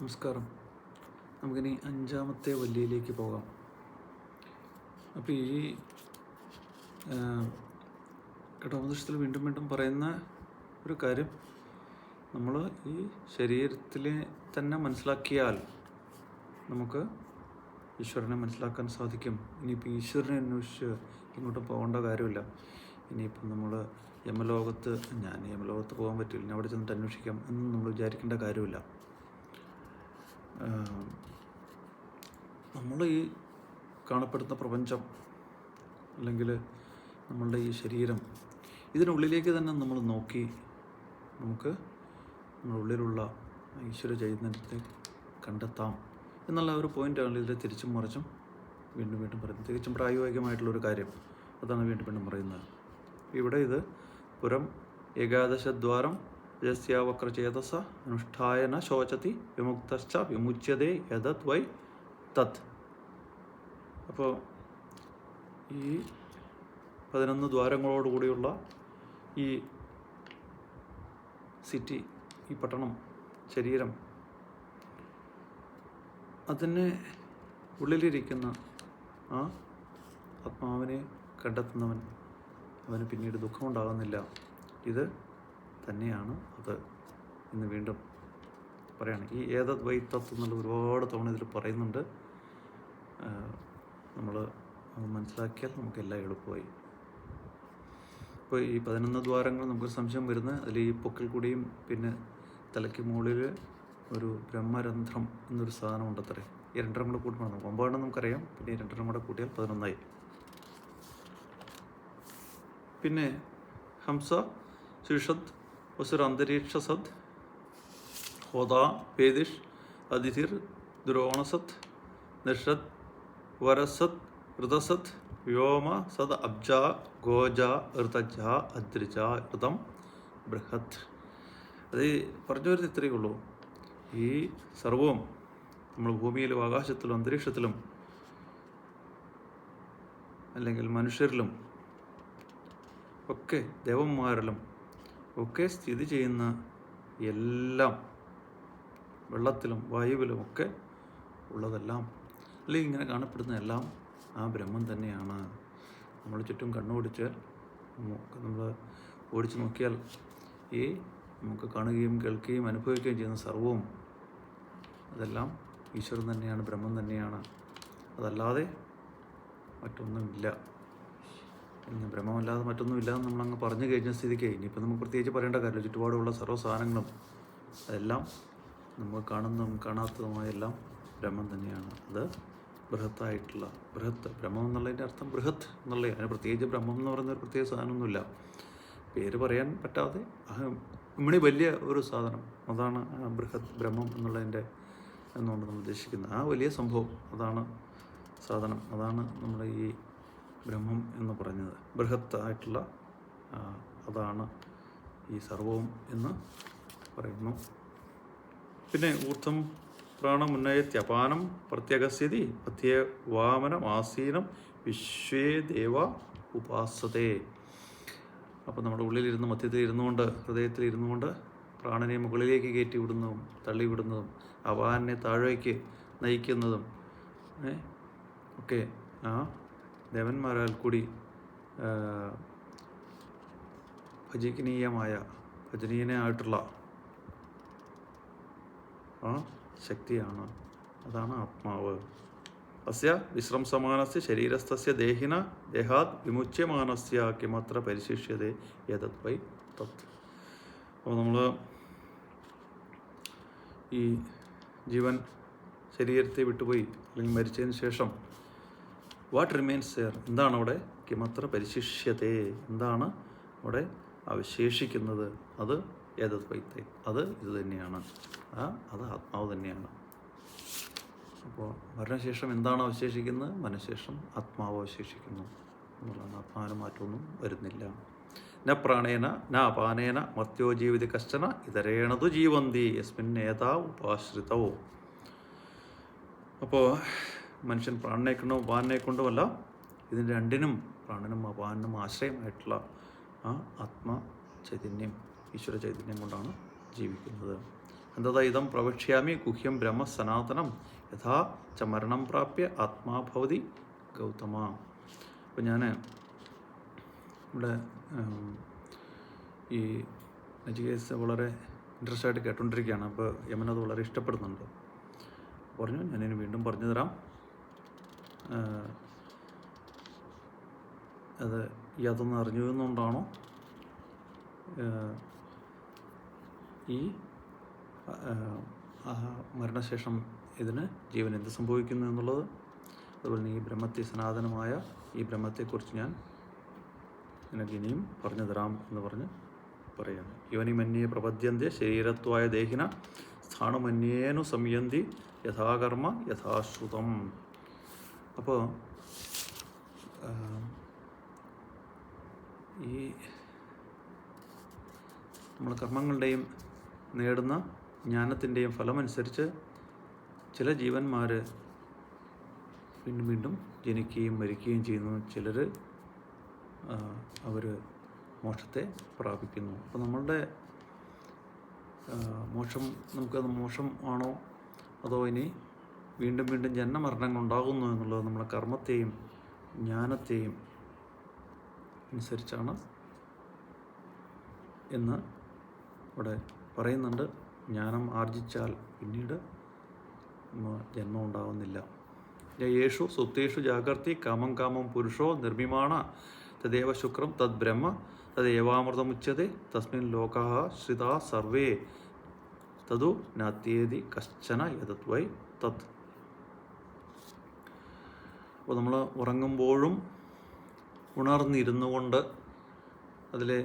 നമസ്കാരം. നമുക്കിനി അഞ്ചാമത്തെ വല്ലിയിലേക്ക് പോകാം. അപ്പോൾ ഈ കഠോപനിഷത്തിൽ വീണ്ടും വീണ്ടും പറയുന്ന ഒരു കാര്യം, നമ്മൾ ഈ ശരീരത്തിലെ തന്നെ മനസ്സിലാക്കിയാൽ നമുക്ക് ഈശ്വരനെ മനസ്സിലാക്കാൻ സാധിക്കും. ഇനിയിപ്പോൾ ഈശ്വരനെ അന്വേഷിച്ച് ഇങ്ങോട്ട് പോകേണ്ട കാര്യമില്ല. ഇനിയിപ്പം നമ്മൾ ഞാൻ യമലോകത്ത് പോകാൻ പറ്റില്ല, ഞാൻ അവിടെ ചെന്നിട്ട് അന്വേഷിക്കാം എന്ന് നമ്മൾ വിചാരിക്കേണ്ട കാര്യമില്ല. നമ്മൾ ഈ കാണപ്പെടുന്ന പ്രപഞ്ചം അല്ലെങ്കിൽ നമ്മളുടെ ഈ ശരീരം, ഇതിനുള്ളിലേക്ക് തന്നെ നമ്മൾ നോക്കി നമുക്ക് നമ്മുടെ ഉള്ളിലുള്ള ഈശ്വര ചൈതന്യത്തെ കണ്ടെത്താം എന്നുള്ള ഒരു പോയിൻ്റാണ് ഇതിൽ തിരിച്ചും മറിച്ചും വീണ്ടും വീണ്ടും പറയുന്നത്. തികച്ചും പ്രായോഗികമായിട്ടുള്ളൊരു കാര്യം അതാണ് വീണ്ടും വീണ്ടും പറയുന്നത്. ഇവിടെ ഇത് പുരം ഏകാദശദ്വാരം യസ്യാവക്രചേതസ അനുഷ്ഠായന ശോചതി വിമുക്തശ്ച വിമുച്യതേ യദത് വൈ തത്. അപ്പോൾ ഈ 11 ദ്വാരങ്ങളോടുകൂടിയുള്ള ഈ സിറ്റി, ഈ പട്ടണം, ശരീരം, അതിനെ ഉള്ളിലിരിക്കുന്ന ആ ആത്മാവിനെ കണ്ടെത്തുന്നവൻ, അവന് പിന്നീട് ദുഃഖമുണ്ടാകുന്നില്ല. ഇത് തന്നെയാണ് അത് എന്ന് വീണ്ടും പറയാണ്. ഈ ഏതത് വൈ തത്ത് എന്നുള്ള ഒരുപാട് തവണ ഇതിൽ പറയുന്നുണ്ട്. നമ്മൾ മനസ്സിലാക്കിയാൽ നമുക്കെല്ലാം എളുപ്പമായി. ഇപ്പോൾ ഈ 11 ദ്വാരങ്ങൾ നമുക്ക് സംശയം വരുന്നത്, അതിൽ ഈ പൊക്കിൽ കൂടിയും പിന്നെ തലയ്ക്ക് മുകളിൽ ഒരു ബ്രഹ്മരന്ധ്രം എന്നൊരു സാധനം ഉണ്ടത്രേ. ഈ രണ്ടെണ്ണം കൂടെ കൂട്ടി വേണം, 9 നമുക്കറിയാം, പിന്നെ ഈ രണ്ടെണ്ണം കൂടെ കൂട്ടിയാൽ 11 പിന്നെ ഹംസ ശിഷത് വസുര അന്തരീക്ഷ സത് ഹോദാ വേദിഷ് അതിഥിർ ദ്രോണസത് നിഷത് വരസത് ഋതസത് വ്യോമ സത് അബ്ജ ഗോജ ഋതജ അദ്രിജ ഋതം ബൃഹത്. അത് പറഞ്ഞു വരുന്നത് ഇത്രയേ ഉള്ളൂ. ഈ സർവവും നമ്മൾ ഭൂമിയിലും ആകാശത്തിലും അന്തരീക്ഷത്തിലും അല്ലെങ്കിൽ മനുഷ്യരിലും ഒക്കെ ദേവന്മാരിലും ഒക്കെ സ്ഥിതി ചെയ്യുന്ന എല്ലാം, വെള്ളത്തിലും വായുവിലും ഒക്കെ ഉള്ളതെല്ലാം, അല്ലെങ്കിൽ ഇങ്ങനെ കാണപ്പെടുന്ന എല്ലാം ആ ബ്രഹ്മം തന്നെയാണ്. നമ്മൾ ചുറ്റും കണ്ണുപിടിച്ചാൽ, നമ്മൾ ഓടിച്ചു നോക്കിയാൽ ഈ നമുക്ക് കാണുകയും കേൾക്കുകയും അനുഭവിക്കുകയും ചെയ്യുന്ന സർവവും അതെല്ലാം ഈശ്വരൻ തന്നെയാണ്, ബ്രഹ്മം തന്നെയാണ്. അതല്ലാതെ മറ്റൊന്നുമില്ല. ഇനി ബ്രഹ്മമല്ലാതെ മറ്റൊന്നുമില്ല എന്ന് നമ്മളങ്ങ് പറഞ്ഞു കഴിഞ്ഞ സ്ഥിതിക്ക് ഇനിയിപ്പോൾ നമുക്ക് പ്രത്യേകിച്ച് പറയേണ്ട കാര്യമില്ല. ചുറ്റുപാടുള്ള സർവ്വ സാധനങ്ങളും അതെല്ലാം നമ്മൾ കാണുന്നതും കാണാത്തതുമായ എല്ലാം ബ്രഹ്മം തന്നെയാണ്. അത് ബൃഹത്തായിട്ടുള്ള, ബൃഹത്ത് ബ്രഹ്മം എന്നുള്ളതിൻ്റെ അർത്ഥം ബൃഹത്ത് എന്നുള്ളത്. അതിന് പ്രത്യേകിച്ച് ബ്രഹ്മം എന്ന് പറയുന്ന ഒരു പ്രത്യേക സാധനമൊന്നുമില്ല, പേര് പറയാൻ പറ്റാതെ ഇമ്മണി വലിയ ഒരു സാധനം, അതാണ് ബൃഹത്ത് ബ്രഹ്മം എന്നുള്ളതിൻ്റെ എന്നുകൊണ്ട് നമ്മൾ ഉദ്ദേശിക്കുന്നത്. ആ വലിയ സംഭവം, അതാണ് സാധനം, അതാണ് നമ്മുടെ ഈ ബ്രഹ്മം എന്ന് പറഞ്ഞത്. ബൃഹത്തായിട്ടുള്ള അതാണ് ഈ സർവവും എന്ന് പറയുന്നു. പിന്നെ ഊർധ്വം പ്രാണമുന്നയത്യപാനം പ്രത്യഗസ്യതി മധ്യേ വാമനമാസീനം വിശ്വേ ദേവ ഉപാസതേ. അപ്പോൾ നമ്മുടെ ഉള്ളിലിരുന്ന്, മധ്യത്തിൽ ഇരുന്നുകൊണ്ട്, ഹൃദയത്തിൽ ഇരുന്നുകൊണ്ട് പ്രാണനെ മുകളിലേക്ക് കയറ്റി വിടുന്നതും തള്ളിവിടുന്നതും അപാനെ താഴേക്ക് നയിക്കുന്നതും ഒക്കെ ആ ദേവന്മാരാൽ കൂടി ഭജനീയനായിട്ടുള്ള ആ ശക്തിയാണ്, അതാണ് ആത്മാവ്. അസ്യ വിശ്രംസമാനസ്യ ശരീരസ്ഥസ്യ ദേഹാത് വിമുച്യമാനസ്യ കിമത്ര പരിശിഷ്യതേ യതത് വൈ തത്. അപ്പോൾ നമ്മൾ ഈ ജീവൻ ശരീരത്തെ വിട്ടുപോയി അല്ലെങ്കിൽ മരിച്ചതിന് ശേഷം വാട്ട് റിമെയിൻസ് ദെയർ, എന്താണ് അവിടെ? കിമത്ര പരിശിഷ്യതേ, എന്താണ് അവിടെ അവശേഷിക്കുന്നത്? അത് ഏതത് വൈത്തേ, അത് ഇത് തന്നെയാണ്, അത് ആത്മാവ് തന്നെയാണ്. അപ്പോൾ മരണശേഷം എന്താണ് അവശേഷിക്കുന്നത്? മരണശേഷം ആത്മാവ് അവശേഷിക്കുന്നു എന്നുള്ളതാണ്. ആത്മാവിന് മാറ്റമൊന്നും വരുന്നില്ല. ന പ്രാണേന ന അപാനേന മർത്യോ ജീവിത കശ്ചന ഇതരേണതു ജീവന്തി യസ്മിന്നേതാ ഉപാശ്രിതവോ. അപ്പോൾ മനുഷ്യൻ പ്രാണനെ കൊണ്ടും അപാനെ കൊണ്ടുമല്ല, ഇതിന് രണ്ടിനും, പ്രാണനും അപാനും ആശ്രയമായിട്ടുള്ള ആ ആത്മ ചൈതന്യം, ഈശ്വര ചൈതന്യം കൊണ്ടാണ് ജീവിക്കുന്നത്. അന്തത ഇതം പ്രവക്ഷ്യാമി ഗുഹ്യം ബ്രഹ്മ സനാതനം യഥാ ച മരണം പ്രാപ്യ ആത്മാഭവതി ഗൗതമ. അപ്പോൾ ഞാൻ ഇവിടെ ഈ നചികേതസ് വളരെ ഇൻട്രസ്റ്റ് ആയിട്ട് കേട്ടുകൊണ്ടിരിക്കുകയാണ്. അപ്പോൾ യമൻ അത് വളരെ ഇഷ്ടപ്പെടുന്നുണ്ട്. പറഞ്ഞു, ഞാനിനി വീണ്ടും പറഞ്ഞു തരാം. അത് യാതൊന്ന് അറിഞ്ഞുകൊണ്ടാണോ ഈ മരണശേഷം ഇതിന് ജീവൻ എന്ത് സംഭവിക്കുന്നു എന്നുള്ളത്, അതുപോലെ ഈ ബ്രഹ്മത്തെ, സനാതനമായ ഈ ബ്രഹ്മത്തെക്കുറിച്ച് ഞാൻ നിനക്ക് ഇനിയും പറഞ്ഞു തരാം എന്ന് പറഞ്ഞ് പറയുകയാണ്. യോനി മന്യേ പ്രപദ്യന്തെ ശരീരത്വായ ദേഹിന സ്ഥാണുമന്യേനു സംയന്തി യഥാകർമ്മ യഥാശ്രുതം. അപ്പോൾ ഈ നമ്മൾ കർമ്മങ്ങളുടെയും നേടുന്ന ജ്ഞാനത്തിൻ്റെയും ഫലമനുസരിച്ച് ചില ജീവന്മാർ വീണ്ടും വീണ്ടും ജനിക്കുകയും മരിക്കുകയും ചെയ്യുന്നു. ചിലർ അവർ മോക്ഷത്തെ പ്രാപിക്കുന്നു. അപ്പോൾ നമ്മളുടെ മോക്ഷം, നമുക്കത് മോക്ഷം ആണോ അതോ ഇനി വീണ്ടും വീണ്ടും ജന്മമരണങ്ങൾ ഉണ്ടാകുന്നു എന്നുള്ളത് നമ്മുടെ കർമ്മത്തെയും ജ്ഞാനത്തെയും അനുസരിച്ചാണ് എന്ന് ഇവിടെ പറയുന്നുണ്ട്. ജ്ഞാനം ആർജിച്ചാൽ പിന്നീട് ജന്മം ഉണ്ടാകുന്നില്ല. യേഷു സുപ്തേഷു ജാഗർത്തി കാമം കാമം പുരുഷോ നിർമ്മിമാണ തദേവ ശുക്രം തദ് ബ്രഹ്മ തദേവാമൃതമുച്യത്തെ തസ്മിൻ ലോകാഃ ശ്രിതാ സർവേ തതു നാത്യേതി കശ്ചന യതദ്വൈ തത്. അപ്പോൾ നമ്മൾ ഉറങ്ങുമ്പോഴും ഉണർന്നിരുന്നു കൊണ്ട് അതിലെ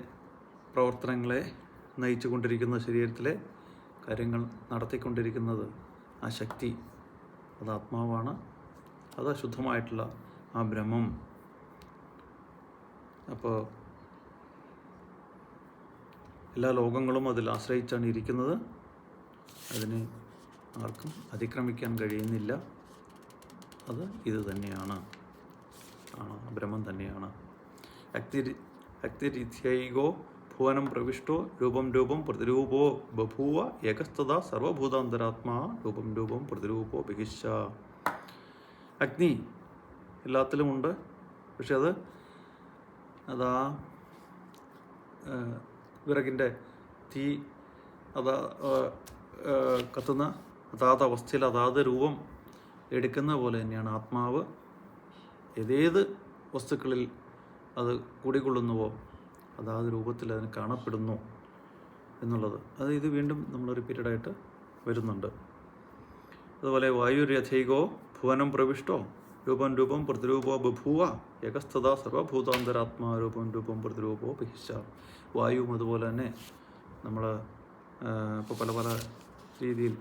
പ്രവർത്തനങ്ങളെ നയിച്ചു കൊണ്ടിരിക്കുന്ന, ശരീരത്തിലെ കാര്യങ്ങൾ നടത്തിക്കൊണ്ടിരിക്കുന്നത് ആ ശക്തി, അത് ആത്മാവാണ്. അത് അശുദ്ധമായിട്ടുള്ള ആ ബ്രഹ്മം. അപ്പോൾ എല്ലാ ലോകങ്ങളും അതിൽ ആശ്രയിച്ചാണ് ഇരിക്കുന്നത്. അതിനെ ആർക്കും അതിക്രമിക്കാൻ കഴിയുന്നില്ല. അത് ഇത് തന്നെയാണ്, ബ്രഹ്മം തന്നെയാണ്. അക്തിരിഥ്യൈകോ ഭുവനം പ്രവിഷ്ടോ രൂപം രൂപം പ്രതിരൂപോ ബഭൂവ ഏകസ്തദാ സർവഭൂതാന്തരാത്മാ രൂപം രൂപം പ്രതിരൂപോ ബഹിശ്ച. അഗ്നി എല്ലാത്തിലുമുണ്ട്. പക്ഷെ അതാ വിറകിൻ്റെ തീ കത്തുന്ന അതാത് അവസ്ഥയിൽ അതാത് രൂപം എടുക്കുന്ന പോലെ തന്നെയാണ് ആത്മാവ്. ഏതേത് വസ്തുക്കളിൽ അത് കൂടിക്കൊള്ളുന്നുവോ അതാത് രൂപത്തിൽ അതിന് കാണപ്പെടുന്നു എന്നുള്ളത്. ഇത് വീണ്ടും നമ്മൾ റിപ്പീറ്റഡായിട്ട് വരുന്നുണ്ട്. അതുപോലെ വായുരഥൈകോ ഭുവനം പ്രവിഷ്ടോ രൂപം രൂപം പ്രതിരൂപോ ബഭൂവ ഏകസ്ഥതാ സർവഭൂതാന്തരാത്മാ രൂപം രൂപം പ്രതിരൂപോ ബഹിശ്ച. വായുവും അതുപോലെ തന്നെ നമ്മൾ ഇപ്പോൾ പല പല രീതിയിൽ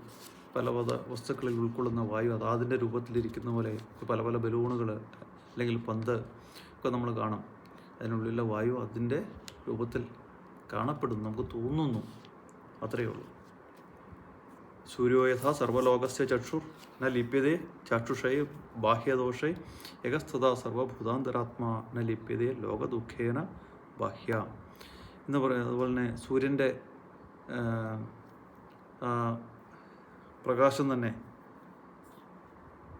പല പല വസ്തുക്കളിൽ ഉൾക്കൊള്ളുന്ന വായു അതിൻ്റെ രൂപത്തിലിരിക്കുന്ന പോലെ പല പല ബലൂണുകൾ അല്ലെങ്കിൽ പന്ത് ഒക്കെ നമ്മൾ കാണും. അതിനുള്ളിലെ വായു അതിൻ്റെ രൂപത്തിൽ കാണപ്പെടുന്നു, നമുക്ക് തോന്നുന്നു, അത്രയേ ഉള്ളൂ. സൂര്യോ യഥാ സർവലോകസ്യ ചക്ഷുർ ന ലിപ്യതേ ചക്ഷുഷൈ ബാഹ്യദോഷൈ ഏകസ്ഥതാ സർവഭൂതാന്തരാത്മാ ന ലിപ്യതേ ലോകദുഃഖേന ബാഹ്യ എന്ന് പറയുന്നത്. അതുപോലെ തന്നെ സൂര്യൻ്റെ പ്രകാശം തന്നെ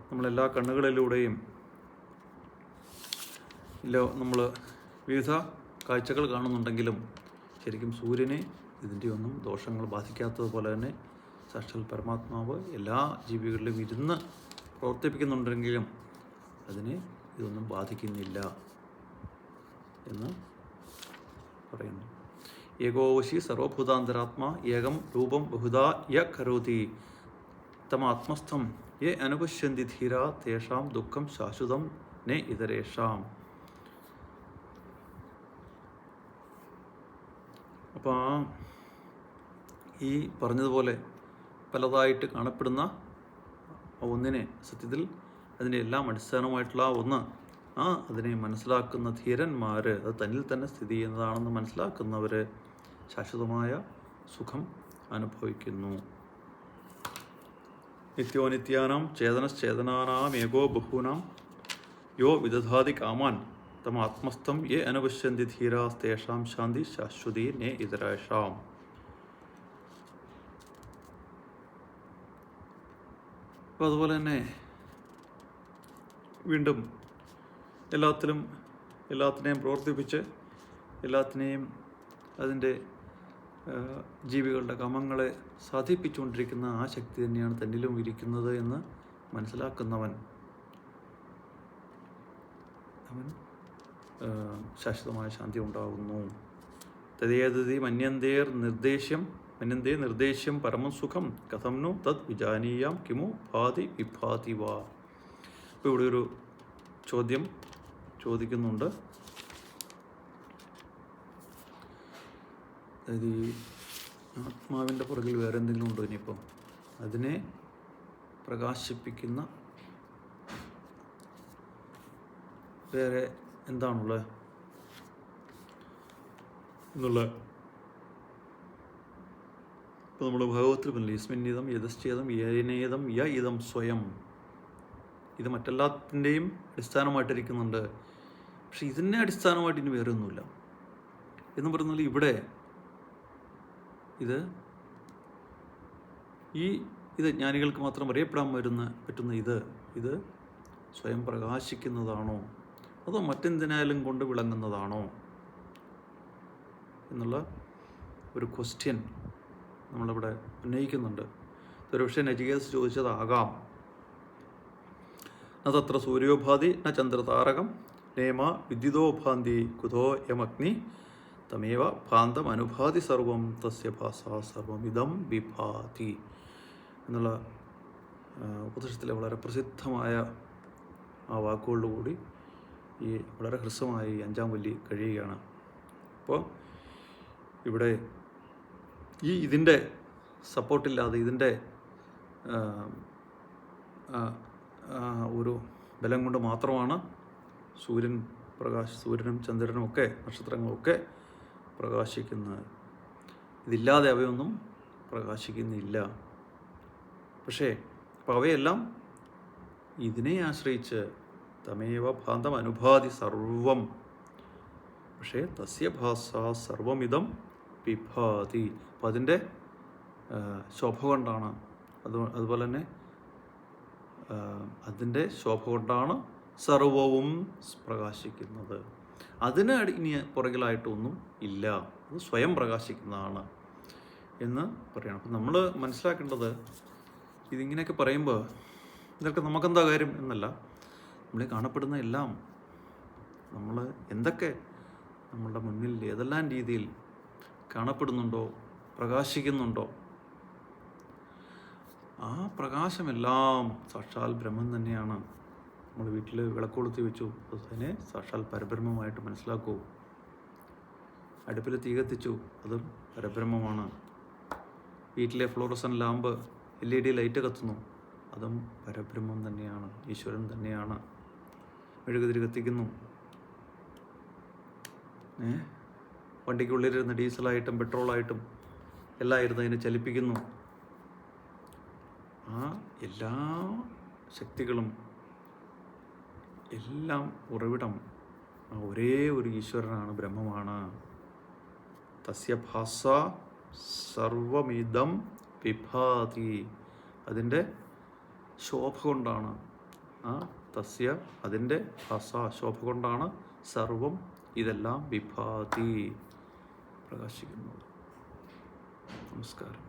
നമ്മളെല്ലാ കണ്ണുകളിലൂടെയും നമ്മൾ വിവിധ കാഴ്ചകൾ കാണുന്നുണ്ടെങ്കിലും ശരിക്കും സൂര്യനെ ഇതിൻ്റെ ഒന്നും ദോഷങ്ങൾ ബാധിക്കാത്തതുപോലെ തന്നെ സാക്ഷാൽ പരമാത്മാവ് എല്ലാ ജീവികളിലും ഇരുന്ന് പ്രവർത്തിപ്പിക്കുന്നുണ്ടെങ്കിലും അതിനെ ഇതൊന്നും ബാധിക്കുന്നില്ല എന്ന് പറയുന്നു. ഏകോവശി സർവഭൂതാന്തരാത്മാ ഏകം രൂപം ബഹുധാ യ കരോതി തമാത്മസ്ഥം യേ അനുപശ്യന്തി ധീരാ തേഷാം ദുഃഖം ശാശ്വതം നെ ഇതരേഷാം. അപ്പോൾ ഈ പറഞ്ഞതുപോലെ പലതായിട്ട് കാണപ്പെടുന്ന ഒന്നിനെ സത്യത്തിൽ അതിൻ്റെ എല്ലാം അടിസ്ഥാനമായിട്ടുള്ള ഒന്ന് അതിനെ മനസ്സിലാക്കുന്ന ധീരന്മാർ, അത് തന്നിൽ തന്നെ സ്ഥിതി ചെയ്യുന്നതാണെന്ന് മനസ്സിലാക്കുന്നവർ ശാശ്വതമായ സുഖം അനുഭവിക്കുന്നു. നിത്യോനിത്യാനാം ചേതനശ്ചേതനാനാം ഏകോ ബഹൂനാം യോ വിദധാതി കാമാൻ തമാത്മസ്ഥം യേ അനുപശ്യന്തി ധീരാസ്തേഷാം ശാന്തി ശാശ്വതി നേ ഇതരേഷാം. അപ്പോൾ അതുപോലെ തന്നെ വീണ്ടും എല്ലാത്തിനെയും പ്രവർത്തിപ്പിച്ച് എല്ലാത്തിനെയും അതിൻ്റെ ജീവികളുടെ കാമങ്ങളെ സാധിപ്പിച്ചുകൊണ്ടിരിക്കുന്ന ആ ശക്തി തന്നെയാണ് തന്നിലും ഇരിക്കുന്നത് എന്ന് മനസ്സിലാക്കുന്നവൻ അവൻ ശാശ്വതമായ ശാന്തി ഉണ്ടാകുന്നു. തദേതതി മന്യന്തേ നിർദ്ദേശ്യം പരമം സുഖം കഥം നു തത് വിജാനീയാം കിമു ഭാതി വിഭാതി വാ. ഇപ്പോൾ ഇവിടെ ഒരു ചോദ്യം ചോദിക്കുന്നുണ്ട്. അതായത് ഈ ആത്മാവിൻ്റെ പുറകിൽ വേറെ എന്തെങ്കിലും ഉണ്ടോ ഇനിയിപ്പോൾ? അതിനെ പ്രകാശിപ്പിക്കുന്ന വേറെ എന്താണുള്ളത് എന്നുള്ള ഇപ്പോൾ നമ്മൾ ഭാഗവത്തിൽ പറഞ്ഞില്ലേ, യസ്മിന്നിതം യഥശ്ചേതം യേനേതം യ ഇതം സ്വയം. ഇത് മറ്റെല്ലാത്തിൻ്റെയും അടിസ്ഥാനമായിട്ടിരിക്കുന്നുണ്ട്. പക്ഷെ ഇതിനെ അടിസ്ഥാനമായിട്ട് ഇനി വേറെ ഒന്നുമില്ല എന്ന് പറഞ്ഞാൽ ഇവിടെ ഇത് ജ്ഞാനികൾക്ക് മാത്രം അറിയപ്പെടാൻ പറ്റുന്ന ഇത് സ്വയം പ്രകാശിക്കുന്നതാണോ അതോ മറ്റെന്തിനാലും കൊണ്ട് വിളങ്ങുന്നതാണോ എന്നുള്ള ഒരു ക്വസ്റ്റ്യൻ നമ്മളിവിടെ ഉന്നയിക്കുന്നുണ്ട്. ഒരുപക്ഷെ നചികേതസ് ചോദിച്ചതാകാം. ന തത്ര സൂര്യോഭാതി ന ചന്ദ്രതാരകം നേമ വിദ്യുതോഭാന്തി കുതോ യമഗ്നി തമേവ ഭാന്തം അനുഭാതി സർവം തസ്യ ഭാസാ സർവമിതം വിഭാതി എന്നുള്ള ഉപനിഷത്തിലെ വളരെ പ്രസിദ്ധമായ ആ വാക്കുകളോടുകൂടി ഈ വളരെ ഹ്രസ്വമായ ഈ 5-ാം വല്ലി കഴിയുകയാണ്. അപ്പോൾ ഇവിടെ ഇതിൻ്റെ സപ്പോർട്ടില്ലാതെ ഇതിൻ്റെ ഒരു ബലം കൊണ്ട് മാത്രമാണ് സൂര്യനും ചന്ദ്രനും ഒക്കെ നക്ഷത്രങ്ങളൊക്കെ പ്രകാശിക്കുന്നത്. ഇതില്ലാതെ അവയൊന്നും പ്രകാശിക്കുന്നില്ല. പക്ഷേ അപ്പോൾ അവയെല്ലാം ഇതിനെ ആശ്രയിച്ച് തമേവ ഭാന്തം അനുഭാതി സർവം. പക്ഷേ തസ്യ ഭാസ സർവമിതം വിഭാതി. അപ്പം അതിൻ്റെ ശോഭ കൊണ്ടാണ് അതുപോലെ തന്നെ അതിൻ്റെ ശോഭ കൊണ്ടാണ് സർവവും പ്രകാശിക്കുന്നത്. അതിന് ഇനി പുറകിലായിട്ടൊന്നും ഇല്ല, അത് സ്വയം പ്രകാശിക്കുന്നതാണ് എന്ന് പറയണം. അപ്പം നമ്മൾ മനസ്സിലാക്കേണ്ടത് ഇതിങ്ങനെയൊക്കെ പറയുമ്പോൾ ഇതൊക്കെ നമുക്കെന്താ കാര്യം എന്നല്ല, നമ്മളെ കാണപ്പെടുന്ന എല്ലാം നമ്മൾ എന്തൊക്കെ നമ്മളുടെ മുന്നിൽ ഏതെല്ലാം രീതിയിൽ കാണപ്പെടുന്നുണ്ടോ പ്രകാശിക്കുന്നുണ്ടോ ആ പ്രകാശമെല്ലാം സാക്ഷാൽ ബ്രഹ്മം തന്നെയാണ്. നമ്മൾ വീട്ടിൽ വിളക്കൊളുത്തി വെച്ചു, അതിനെ സാക്ഷാൽ പരബ്രഹ്മമായിട്ട് മനസ്സിലാക്കൂ. അടുപ്പിൽ തീ കത്തിച്ചു, അതും പരബ്രഹ്മമാണ്. വീട്ടിലെ ഫ്ലോറസൻ ലാമ്പ് LED ലൈറ്റ് കത്തുന്നു, അതും പരബ്രഹ്മം തന്നെയാണ്, ഈശ്വരൻ തന്നെയാണ്. മെഴുകുതിരി കത്തിക്കുന്നു, വണ്ടിക്കുള്ളിലിരുന്ന് ഡീസലായിട്ടും പെട്രോളായിട്ടും എല്ലാം ഇരുന്ന് അതിനെ ചലിപ്പിക്കുന്നു. ആ എല്ലാ ശക്തികളും എല്ലാം ഉറവിടം ഒരേ ഒരു ഈശ്വരനാണ്, ബ്രഹ്മമാണ്. തസ്യ ഭാസ സർവമിതം വിഭാതി. അതിൻ്റെ ശോഭ കൊണ്ടാണ് അതിൻ്റെ ഭാസ ശോഭ കൊണ്ടാണ് സർവം ഇതെല്ലാം വിഭാതി പ്രകാശിക്കുന്നത്. നമസ്കാരം.